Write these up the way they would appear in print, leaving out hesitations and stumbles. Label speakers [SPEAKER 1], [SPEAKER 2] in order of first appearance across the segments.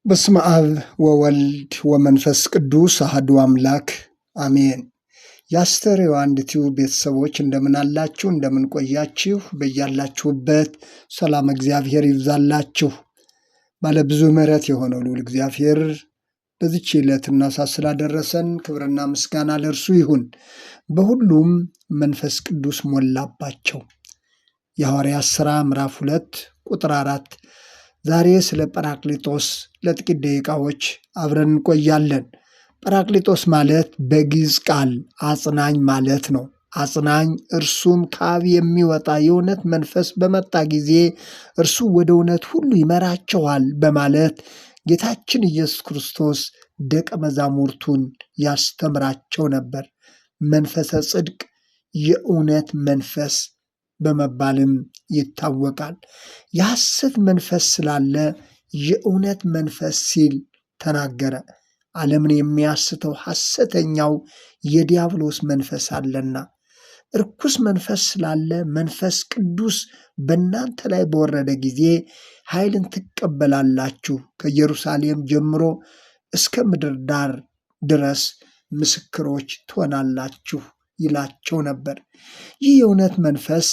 [SPEAKER 1] በስመ አብ ወወልድ ወመንፈስ ቅዱስ አሐዱ አምላክ አሜን። የአስተርእዮ አንድ ቲዩብ ቤተሰቦች እንደምን አላችሁ? እንደምን ቆያችሁ? በያላችሁበት ሰላም እግዚአብሔር ይብዛላችሁ። ባለብዙ ምሕረት የሆነው ልዑል እግዚአብሔር በዚች ዕለትና ሰዓት ስላደረሰን ክብርና ምስጋና ለእርሱ ይሁን። በሁሉም መንፈስ ቅዱስ ሞላባቸው። የሐዋርያት ሥራ ምዕራፍ 2 ቁጥር 4። ዛሬ ስለ ጰራቅሊጦስ ለጥቂት ደቂቃዎች አብረን እንቆያለን። ጰራቅሊጦስ ማለት በግዕዝ ቃል አጽናኝ ማለት ነው። አጽናኝ እርሱም ከአብ የሚወጣ የእውነት መንፈስ በመጣ ጊዜ እርሱ ወደ እውነት ሁሉ ይመራቸዋል በማለት ጌታችን ኢየሱስ ክርስቶስ ደቀ መዛሙርቱን ያስተምራቸው ነበር። መንፈሰ ጽድቅ የእውነት መንፈስ በመባልም ይታወቃል። የሐሰት መንፈስ ስላለ የእውነት መንፈስ ሲል ተናገረ። ዓለምን የሚያስተው ሐሰተኛው የዲያብሎስ መንፈስ አለና፣ እርኩስ መንፈስ ስላለ መንፈስ ቅዱስ በእናንተ ላይ በወረደ ጊዜ ኃይልን ትቀበላላችሁ፣ ከኢየሩሳሌም ጀምሮ እስከ ምድር ዳር ድረስ ምስክሮች ትሆናላችሁ ይላቸው ነበር። ይህ የእውነት መንፈስ፣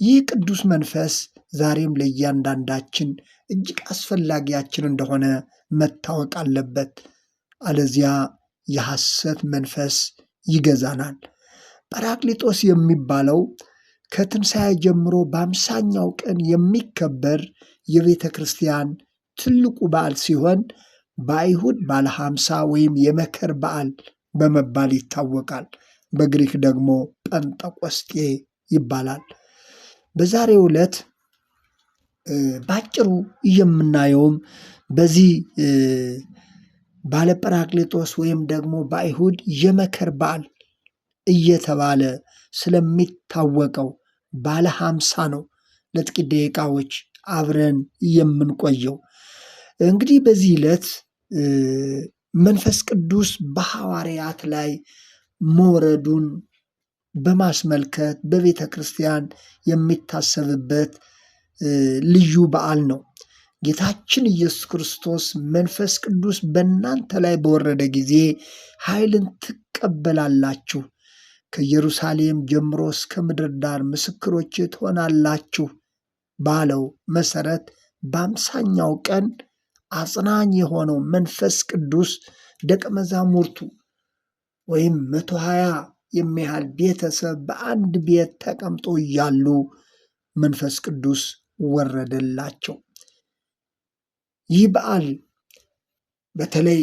[SPEAKER 1] ይህ ቅዱስ መንፈስ ዛሬም ለእያንዳንዳችን እጅግ አስፈላጊያችን እንደሆነ መታወቅ አለበት። አለዚያ የሐሰት መንፈስ ይገዛናል። ጰራቅሊጦስ የሚባለው ከትንሣኤ ጀምሮ በአምሳኛው ቀን የሚከበር የቤተ ክርስቲያን ትልቁ በዓል ሲሆን በአይሁድ ባለ 50 ወይም የመከር በዓል በመባል ይታወቃል። በግሪክ ደግሞ ጰንጠቆስጤ ይባላል። በዛሬው ዕለት ባጭሩ የምናየውም በዚህ ባለ ጰራቅሊጦስ ወይም ደግሞ በአይሁድ የመከር በዓል እየተባለ ስለሚታወቀው ባለ 50 ነው። ለጥቂት ደቂቃዎች አብረን የምንቆየው እንግዲህ በዚህ ዕለት መንፈስ ቅዱስ በሐዋርያት ላይ መውረዱን በማስመልከት በቤተ ክርስቲያን የሚታሰብበት ልዩ በዓል ነው። ጌታችን ኢየሱስ ክርስቶስ መንፈስ ቅዱስ በእናንተ ላይ በወረደ ጊዜ ኃይልን ትቀበላላችሁ፣ ከኢየሩሳሌም ጀምሮ እስከ ምድር ዳር ምስክሮቼ ትሆናላችሁ ባለው መሰረት በአምሳኛው ቀን አጽናኝ የሆነው መንፈስ ቅዱስ ደቀ መዛሙርቱ ወይም 120 የሚያህል ቤተሰብ በአንድ ቤት ተቀምጦ እያሉ መንፈስ ቅዱስ ወረደላቸው። ይህ በዓል በተለይ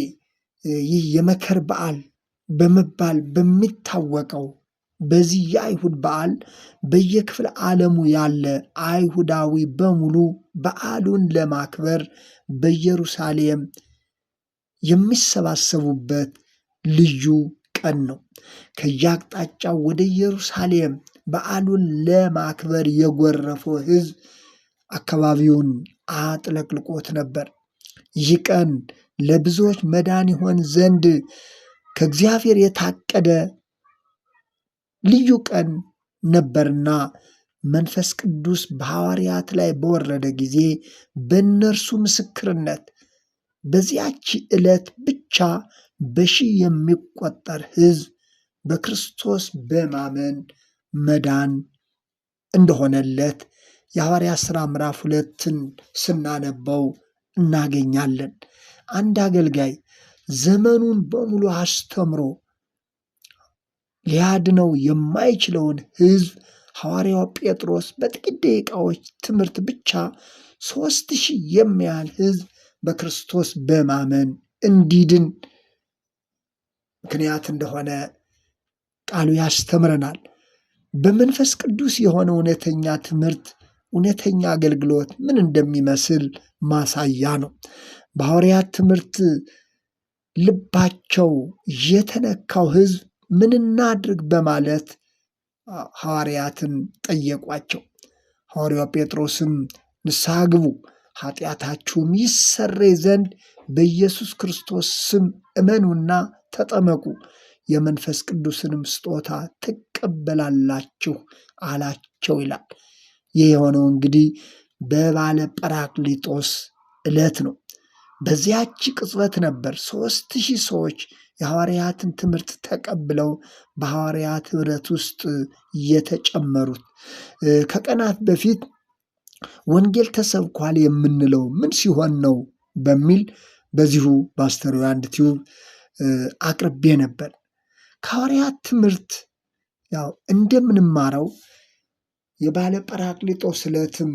[SPEAKER 1] ይህ የመከር በዓል በመባል በሚታወቀው በዚህ የአይሁድ በዓል በየክፍለ ዓለሙ ያለ አይሁዳዊ በሙሉ በዓሉን ለማክበር በኢየሩሳሌም የሚሰባሰቡበት ልዩ ቀን ነው። ከየአቅጣጫው ወደ ኢየሩሳሌም በዓሉን ለማክበር የጎረፈው ሕዝብ አካባቢውን አጥለቅልቆት ነበር። ይህ ቀን ለብዙዎች መዳን ይሆን ዘንድ ከእግዚአብሔር የታቀደ ልዩ ቀን ነበርና መንፈስ ቅዱስ በሐዋርያት ላይ በወረደ ጊዜ በእነርሱ ምስክርነት በዚያች ዕለት ብቻ በሺህ የሚቆጠር ሕዝብ በክርስቶስ በማመን መዳን እንደሆነለት የሐዋርያት ሥራ ምዕራፍ 2ን ስናነበው እናገኛለን። አንድ አገልጋይ ዘመኑን በሙሉ አስተምሮ ሊያድነው የማይችለውን ሕዝብ ሐዋርያው ጴጥሮስ በጥቂት ደቂቃዎች ትምህርት ብቻ 3000 የሚያህል ሕዝብ በክርስቶስ በማመን እንዲድን ምክንያት እንደሆነ ቃሉ ያስተምረናል። በመንፈስ ቅዱስ የሆነ እውነተኛ ትምህርት፣ እውነተኛ አገልግሎት ምን እንደሚመስል ማሳያ ነው። በሐዋርያት ትምህርት ልባቸው የተነካው ሕዝብ ምን እናድርግ በማለት ሐዋርያትን ጠየቋቸው። ሐዋርያው ጴጥሮስም ንስሐ ግቡ፣ ኃጢአታችሁም ይሰረይ ዘንድ በኢየሱስ ክርስቶስ ስም እመኑና ተጠመቁ፣ የመንፈስ ቅዱስንም ስጦታ ትቀበላላችሁ አላቸው ይላል። ይህ የሆነው እንግዲህ በባለ ጰራቅሊጦስ ዕለት ነው። በዚያች ቅጽበት ነበር 3000 ሰዎች የሐዋርያትን ትምህርት ተቀብለው በሐዋርያት ኅብረት ውስጥ የተጨመሩት። ከቀናት በፊት ወንጌል ተሰብኳል የምንለው ምን ሲሆን ነው በሚል በዚሁ በአስተርእዮ አንድ ቲዩብ አቅርቤ ነበር። ከሐዋርያት ትምህርት ያው እንደምንማረው የባለ ጰራቅሊጦስ ዕለትም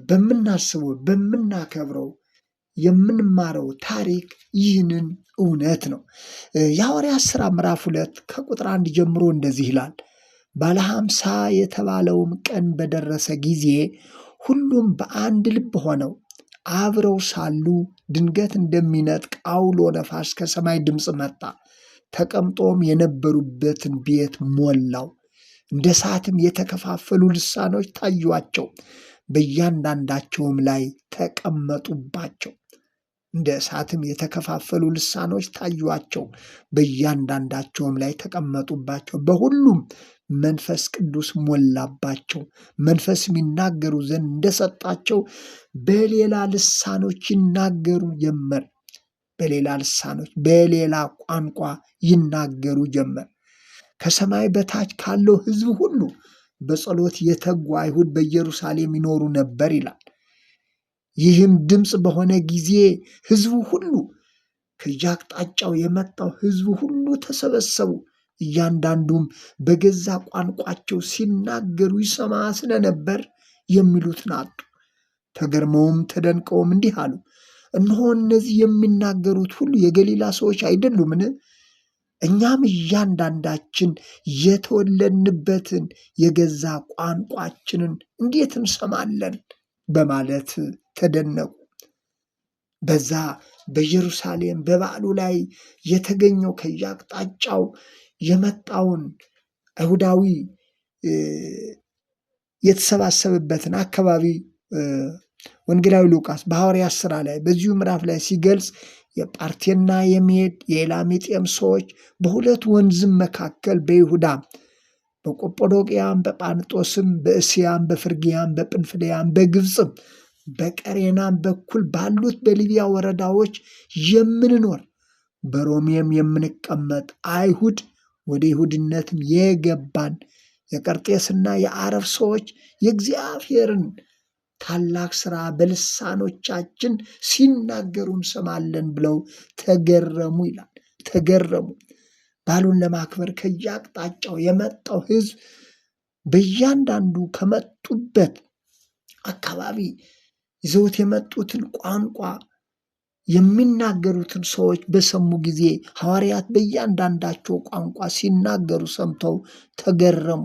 [SPEAKER 1] በምናስበው በምናከብረው የምንማረው ታሪክ ይህንን እውነት ነው። የሐዋርያት ሥራ ምዕራፍ 2 ከቁጥር 1 ጀምሮ እንደዚህ ይላል። ባለ 50 የተባለውም ቀን በደረሰ ጊዜ ሁሉም በአንድ ልብ ሆነው አብረው ሳሉ ድንገት እንደሚነጥቅ አውሎ ነፋስ ከሰማይ ድምፅ መጣ፣ ተቀምጦም የነበሩበትን ቤት ሞላው። እንደ እሳትም የተከፋፈሉ ልሳኖች ታዩአቸው፣ በእያንዳንዳቸውም ላይ ተቀመጡባቸው። እንደ እሳትም የተከፋፈሉ ልሳኖች ታዩአቸው፣ በእያንዳንዳቸውም ላይ ተቀመጡባቸው። በሁሉም መንፈስ ቅዱስ ሞላባቸው፣ መንፈስም ይናገሩ ዘንድ እንደሰጣቸው በሌላ ልሳኖች ይናገሩ ጀመር። በሌላ ልሳኖች በሌላ ቋንቋ ይናገሩ ጀመር። ከሰማይ በታች ካለው ሕዝብ ሁሉ በጸሎት የተጉ አይሁድ በኢየሩሳሌም ይኖሩ ነበር ይላል። ይህም ድምፅ በሆነ ጊዜ ሕዝቡ ሁሉ ከየአቅጣጫው የመጣው ሕዝቡ ሁሉ ተሰበሰቡ። እያንዳንዱም በገዛ ቋንቋቸው ሲናገሩ ይሰማ ስለነበር የሚሉትን አጡ። ተገርመውም ተደንቀውም እንዲህ አሉ፣ እነሆ እነዚህ የሚናገሩት ሁሉ የገሊላ ሰዎች አይደሉምን? እኛም እያንዳንዳችን የተወለድንበትን የገዛ ቋንቋችንን እንዴት እንሰማለን? በማለት ተደነቁ። በዛ በኢየሩሳሌም በበዓሉ ላይ የተገኘው ከየአቅጣጫው የመጣውን አይሁዳዊ የተሰባሰበበትን አካባቢ ወንጌላዊ ሉቃስ በሐዋርያት ሥራ ላይ በዚሁ ምዕራፍ ላይ ሲገልጽ የጳርቴና የሜድ የኤላሜጤም ሰዎች በሁለት ወንዝም መካከል በይሁዳ በቆጶዶቅያም በጳንጦስም በእስያም በፍርግያም በጵንፍልያም በግብፅም በቀሬናም በኩል ባሉት በሊቢያ ወረዳዎች የምንኖር በሮሜም የምንቀመጥ አይሁድ ወደ ይሁድነትም የገባን የቀርጤስና የአረብ ሰዎች የእግዚአብሔርን ታላቅ ሥራ በልሳኖቻችን ሲናገሩ እንሰማለን ብለው ተገረሙ ይላል። ተገረሙ። በዓሉን ለማክበር ከየአቅጣጫው የመጣው ሕዝብ በእያንዳንዱ ከመጡበት አካባቢ ይዘውት የመጡትን ቋንቋ የሚናገሩትን ሰዎች በሰሙ ጊዜ ሐዋርያት በእያንዳንዳቸው ቋንቋ ሲናገሩ ሰምተው ተገረሙ።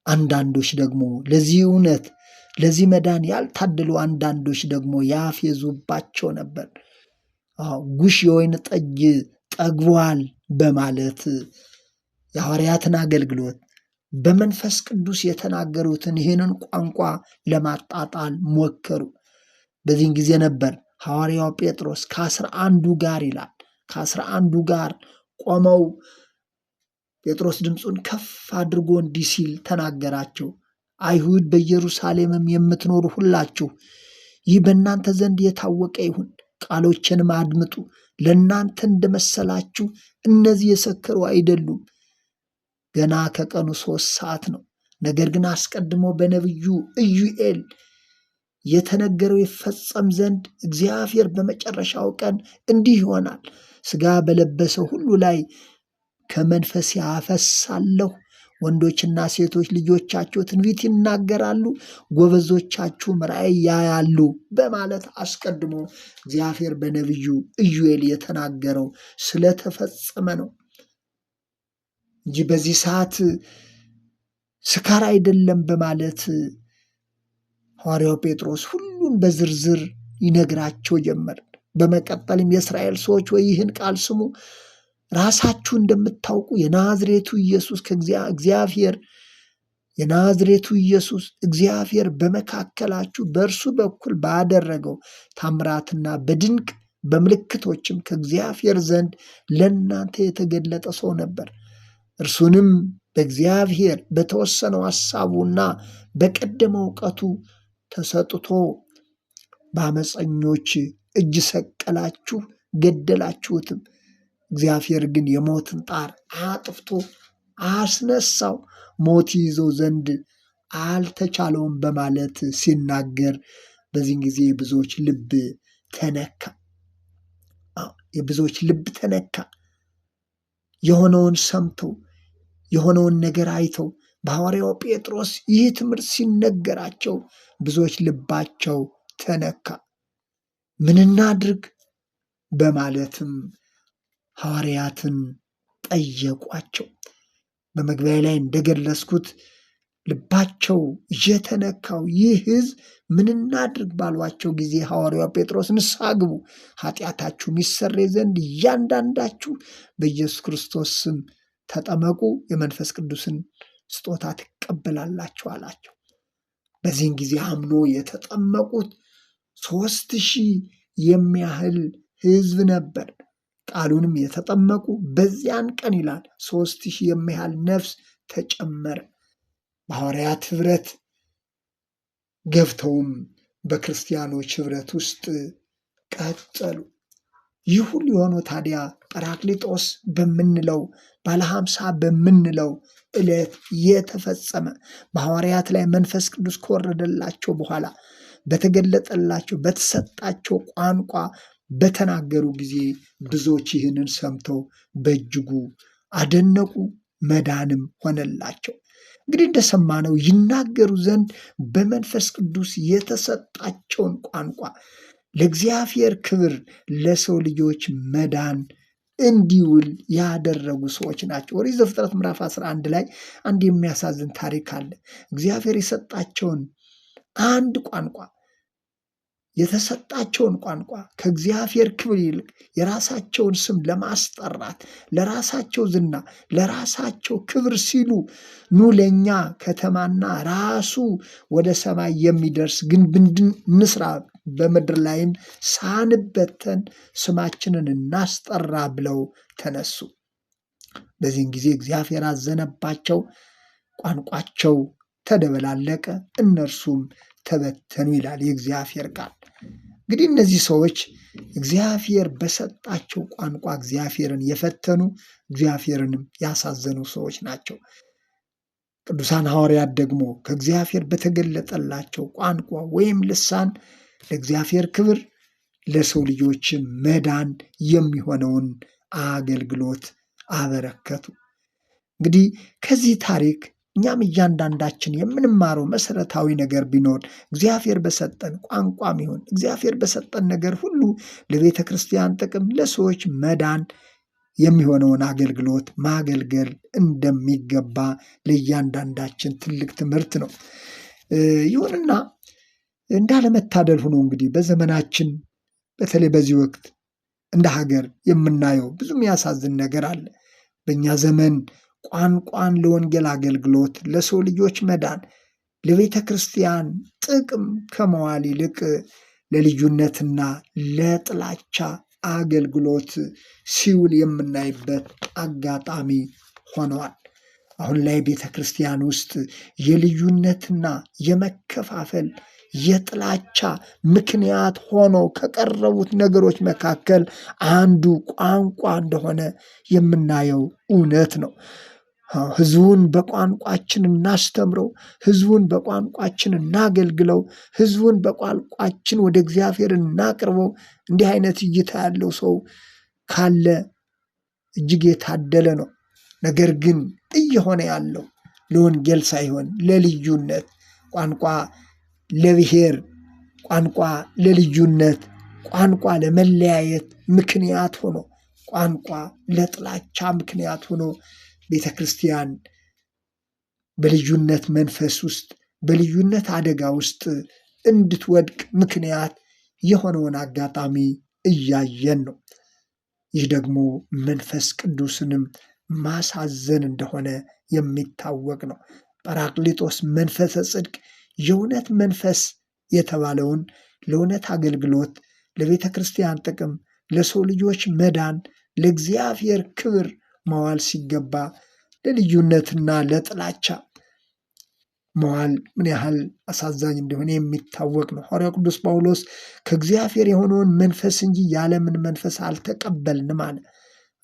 [SPEAKER 1] አንዳንዶች ደግሞ ለዚህ እውነት ለዚህ መዳን ያልታደሉ አንዳንዶች ደግሞ ያፌዙባቸው ነበር። ጉሽ የወይን ጠጅ ጠግቧል በማለት የሐዋርያትን አገልግሎት በመንፈስ ቅዱስ የተናገሩትን ይህንን ቋንቋ ለማጣጣል ሞከሩ። በዚህን ጊዜ ነበር ሐዋርያው ጴጥሮስ ከ11 ጋር ይላል ከ11 ጋር ቆመው ጴጥሮስ ድምፁን ከፍ አድርጎ እንዲህ ሲል ተናገራቸው። አይሁድ በኢየሩሳሌምም የምትኖሩ ሁላችሁ ይህ በእናንተ ዘንድ የታወቀ ይሁን፣ ቃሎችንም አድምጡ። ለእናንተ እንደመሰላችሁ እነዚህ የሰከሩ አይደሉም፣ ገና ከቀኑ 3 ሰዓት ነው። ነገር ግን አስቀድሞ በነቢዩ ኢዩኤል የተነገረው ይፈጸም ዘንድ እግዚአብሔር በመጨረሻው ቀን እንዲህ ይሆናል፣ ሥጋ በለበሰው ሁሉ ላይ ከመንፈሴ አፈሳለሁ፣ ወንዶችና ሴቶች ልጆቻችሁ ትንቢት ይናገራሉ፣ ጎበዞቻችሁም ራእይ ያያሉ በማለት አስቀድሞ እግዚአብሔር በነቢዩ ኢዩኤል የተናገረው ስለተፈጸመ ነው እንጂ በዚህ ሰዓት ስካር አይደለም በማለት ሐዋርያው ጴጥሮስ ሁሉን በዝርዝር ይነግራቸው ጀመር። በመቀጠልም የእስራኤል ሰዎች ወይ ይህን ቃል ስሙ፣ ራሳችሁ እንደምታውቁ የናዝሬቱ ኢየሱስ እግዚአብሔር በመካከላችሁ በእርሱ በኩል ባደረገው ታምራትና በድንቅ በምልክቶችም ከእግዚአብሔር ዘንድ ለእናንተ የተገለጠ ሰው ነበር። እርሱንም በእግዚአብሔር በተወሰነው ሐሳቡና በቀደመው እውቀቱ ተሰጥቶ በአመፀኞች እጅ ሰቀላችሁ፣ ገደላችሁትም። እግዚአብሔር ግን የሞትን ጣር አጥፍቶ አስነሳው፣ ሞት ይዘው ዘንድ አልተቻለውም በማለት ሲናገር በዚህን ጊዜ የብዙዎች ልብ ተነካ። የብዙዎች ልብ ተነካ። የሆነውን ሰምተው የሆነውን ነገር አይተው በሐዋርያው ጴጥሮስ ይህ ትምህርት ሲነገራቸው ብዙዎች ልባቸው ተነካ። ምን እናድርግ በማለትም ሐዋርያትን ጠየቋቸው። በመግቢያ ላይ እንደገለጽኩት ልባቸው የተነካው ይህ ሕዝብ ምን እናድርግ ባሏቸው ጊዜ ሐዋርያው ጴጥሮስ ንስሐ ግቡ፣ ኃጢአታችሁ ይሰረይ ዘንድ እያንዳንዳችሁ በኢየሱስ ክርስቶስ ስም ተጠመቁ፣ የመንፈስ ቅዱስን ስጦታ ትቀበላላችሁ አላቸው። በዚህን ጊዜ አምኖ የተጠመቁት 3,000 የሚያህል ሕዝብ ነበር። ቃሉንም የተጠመቁ በዚያን ቀን ይላል 3,000 የሚያህል ነፍስ ተጨመረ። በሐዋርያት ኅብረት ገብተውም በክርስቲያኖች ኅብረት ውስጥ ቀጠሉ። ይህ ሁሉ የሆነው ታዲያ ጰራቅሊጦስ በምንለው ባለ 50 በምንለው ዕለት የተፈጸመ በሐዋርያት ላይ መንፈስ ቅዱስ ከወረደላቸው በኋላ በተገለጠላቸው በተሰጣቸው ቋንቋ በተናገሩ ጊዜ ብዙዎች ይህንን ሰምተው በእጅጉ አደነቁ፣ መዳንም ሆነላቸው። እንግዲህ እንደሰማነው ይናገሩ ዘንድ በመንፈስ ቅዱስ የተሰጣቸውን ቋንቋ ለእግዚአብሔር ክብር ለሰው ልጆች መዳን እንዲውል ያደረጉ ሰዎች ናቸው። ኦሪት ዘፍጥረት ምዕራፍ 11 ላይ አንድ የሚያሳዝን ታሪክ አለ። እግዚአብሔር የሰጣቸውን አንድ ቋንቋ የተሰጣቸውን ቋንቋ ከእግዚአብሔር ክብር ይልቅ የራሳቸውን ስም ለማስጠራት ለራሳቸው ዝና ለራሳቸው ክብር ሲሉ ኑ ለእኛ ከተማና ራሱ ወደ ሰማይ የሚደርስ ግንብ እንስራ፣ በምድር ላይም ሳንበተን ስማችንን እናስጠራ ብለው ተነሱ። በዚህን ጊዜ እግዚአብሔር አዘነባቸው፣ ቋንቋቸው ተደበላለቀ፣ እነርሱም ተበተኑ ይላል የእግዚአብሔር ቃል። እንግዲህ እነዚህ ሰዎች እግዚአብሔር በሰጣቸው ቋንቋ እግዚአብሔርን የፈተኑ እግዚአብሔርንም ያሳዘኑ ሰዎች ናቸው። ቅዱሳን ሐዋርያት ደግሞ ከእግዚአብሔር በተገለጠላቸው ቋንቋ ወይም ልሳን ለእግዚአብሔር ክብር ለሰው ልጆች መዳን የሚሆነውን አገልግሎት አበረከቱ። እንግዲህ ከዚህ ታሪክ እኛም እያንዳንዳችን የምንማረው መሰረታዊ ነገር ቢኖር እግዚአብሔር በሰጠን ቋንቋም ይሁን እግዚአብሔር በሰጠን ነገር ሁሉ ለቤተ ክርስቲያን ጥቅም ለሰዎች መዳን የሚሆነውን አገልግሎት ማገልገል እንደሚገባ ለእያንዳንዳችን ትልቅ ትምህርት ነው። ይሁንና እንዳለመታደል ሆኖ እንግዲህ በዘመናችን በተለይ በዚህ ወቅት እንደ ሀገር የምናየው ብዙ የሚያሳዝን ነገር አለ። በእኛ ዘመን ቋንቋን ለወንጌል አገልግሎት ለሰው ልጆች መዳን ለቤተ ክርስቲያን ጥቅም ከመዋል ይልቅ ለልዩነትና ለጥላቻ አገልግሎት ሲውል የምናይበት አጋጣሚ ሆነዋል። አሁን ላይ ቤተ ክርስቲያን ውስጥ የልዩነትና የመከፋፈል የጥላቻ ምክንያት ሆኖ ከቀረቡት ነገሮች መካከል አንዱ ቋንቋ እንደሆነ የምናየው እውነት ነው። ሕዝቡን በቋንቋችን እናስተምረው፣ ሕዝቡን በቋንቋችን እናገልግለው፣ ሕዝቡን በቋንቋችን ወደ እግዚአብሔር እናቅርበው። እንዲህ አይነት እይታ ያለው ሰው ካለ እጅግ የታደለ ነው። ነገር ግን እየሆነ ያለው ለወንጌል ሳይሆን ለልዩነት፣ ቋንቋ ለብሔር፣ ቋንቋ ለልዩነት፣ ቋንቋ ለመለያየት ምክንያት ሆኖ፣ ቋንቋ ለጥላቻ ምክንያት ሆኖ ቤተ ክርስቲያን በልዩነት መንፈስ ውስጥ በልዩነት አደጋ ውስጥ እንድትወድቅ ምክንያት የሆነውን አጋጣሚ እያየን ነው። ይህ ደግሞ መንፈስ ቅዱስንም ማሳዘን እንደሆነ የሚታወቅ ነው። ጰራቅሊጦስ መንፈሰ ጽድቅ የእውነት መንፈስ የተባለውን ለእውነት አገልግሎት ለቤተ ክርስቲያን ጥቅም ለሰው ልጆች መዳን ለእግዚአብሔር ክብር ማዋል ሲገባ ለልዩነትና ለጥላቻ መዋል ምን ያህል አሳዛኝ እንደሆነ የሚታወቅ ነው። ሐዋርያው ቅዱስ ጳውሎስ ከእግዚአብሔር የሆነውን መንፈስ እንጂ የዓለምን መንፈስ አልተቀበልንም አለ።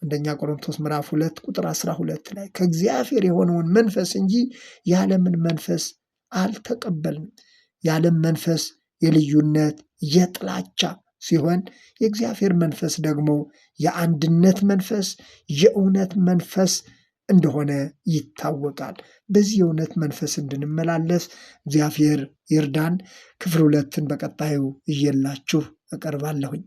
[SPEAKER 1] አንደኛ ቆሮንቶስ ምዕራፍ 2 ቁጥር 12 ላይ ከእግዚአብሔር የሆነውን መንፈስ እንጂ የዓለምን መንፈስ አልተቀበልንም። የዓለም መንፈስ የልዩነት የጥላቻ ሲሆን የእግዚአብሔር መንፈስ ደግሞ የአንድነት መንፈስ፣ የእውነት መንፈስ እንደሆነ ይታወቃል። በዚህ የእውነት መንፈስ እንድንመላለስ እግዚአብሔር ይርዳን። ክፍል 2ን በቀጣዩ እየላችሁ እቀርባለሁኝ።